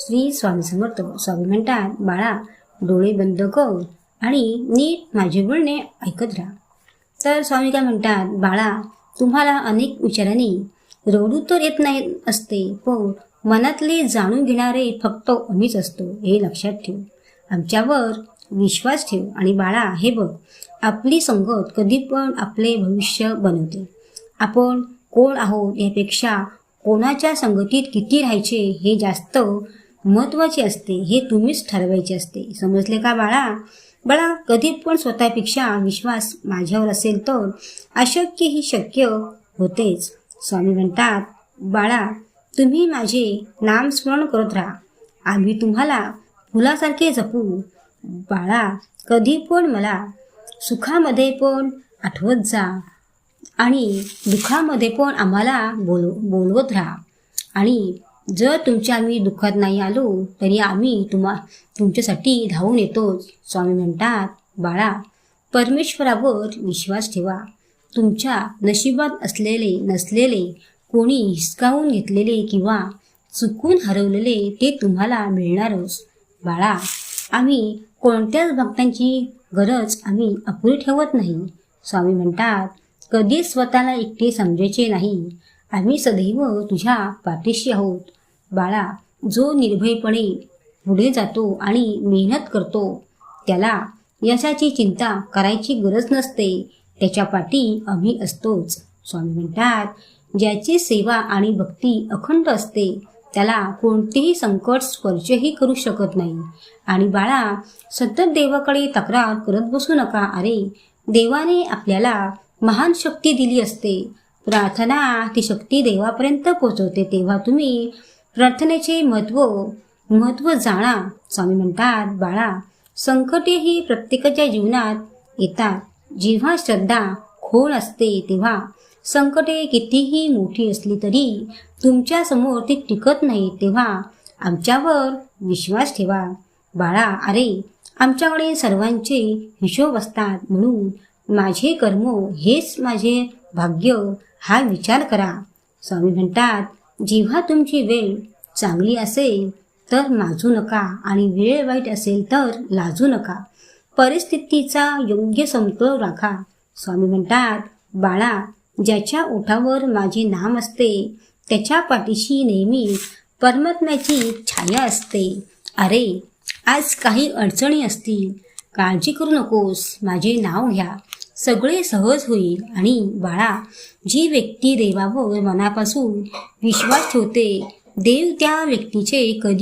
श्री स्वामी समर्थ. स्वामी म्हणतात, बाळा डोळे बंद कर आणि नीट माझे बोलणे ऐकत राहा. तर स्वामी काय म्हणतात, बाळा तुम्हाला अनेक विचारांनी रडू तर येत नाही असते, पण मनातले जाणून घेणारे फक्त आम्हीच असतो हे लक्षात ठेव. आमच्यावर विश्वास ठेव. आणि बाळा हे बघ, आपली संगत कधी पण आपले भविष्य बनवते. आपण कोण आहोत यापेक्षा कोणाच्या संगतीत किती राहायचे हे जास्त महत्त्वाचे असते. हे तुम्हीच ठरवायचे असते. समजले का बाळा? बाळा कधी पण स्वतःपेक्षा विश्वास माझ्यावर असेल तर अशक्य ही शक्य होतेच. स्वामी म्हणतात, बाळा तुम्ही माझे नामस्मरण करत राहा. आम्ही तुम्हाला फुलासारखे जपू. बाळा कधी पण मला सुखामध्ये पण आठवत जा आणि दुःखामध्ये पण आम्हाला बोलवत राहा. आणि जर तुमच्या आम्ही दुःखात नाही आलो तरी आम्ही तुमच्यासाठी धावून येतो. स्वामी म्हणतात, बाळा परमेश्वरावर विश्वास ठेवा. तुमच्या नशिबात असलेले नसलेले, कोणी हिसकावून घेतलेले किंवा चुकून हरवलेले ते तुम्हाला मिळणारच. बाळा आम्ही कोणत्याच भक्तांची गरज आम्ही अपुरी ठेवत नाही. स्वामी म्हणतात, कधीच स्वतःला एकटे समजायचे नाही. आम्ही सदैव तुझ्या पाठीशी आहोत. बाळा जो निर्भयपणे पुढे जातो आणि मेहनत करतो त्याला यशाची चिंता करायची गरज नसते. त्याच्या पाठी आम्ही असतोच. स्वामी म्हणतात, ज्याची सेवा आणि भक्ती अखंड असते त्याला कोणतेही संकट स्पर्शही करू शकत नाही. आणि बाळा सतत देवाकडे तक्रार करत बसू नका. अरे देवाने आपल्याला महान शक्ती दिली असते. प्रार्थना ती शक्ती देवापर्यंत पोहोचवते. तेव्हा तुम्ही प्रार्थनेचे महत्त्व जाणा. स्वामी म्हणतात, बाळा संकटे ही प्रत्येकाच्या जीवनात येतात. जेव्हा श्रद्धा खोल असते तेव्हा संकटे कितीही मोठी असली तरी तुमच्या समोर ती टिकत नाही. तेव्हा आमच्यावर विश्वास ठेवा. बाळा अरे आमच्याकडे सर्वांचे हिशोब असतात, म्हणून माझे कर्म हेच माझे भाग्य हा विचार करा. स्वामी म्हणतात, जेव्हा तुमची वेळ चांगली असेल तर माजू नका आणि वेळ वाईट असेल तर लाजू नका. परिस्थितीचा योग्य समतोल राखा. स्वामी म्हणतात, बाळा ज्याच्या ओठावर माझे नाम असते त्याच्या पाठीशी नेहमी परमात्म्याची छाया असते. अरे आज काही अडचणी असतील, काळजी करू नकोस. माझे नाव घ्या, सगळे सहज होईल. आणि बाळा जी व्यक्ती देवावर मनापासून विश्वास ठेवते देव त्या व्यक्तीचे कधी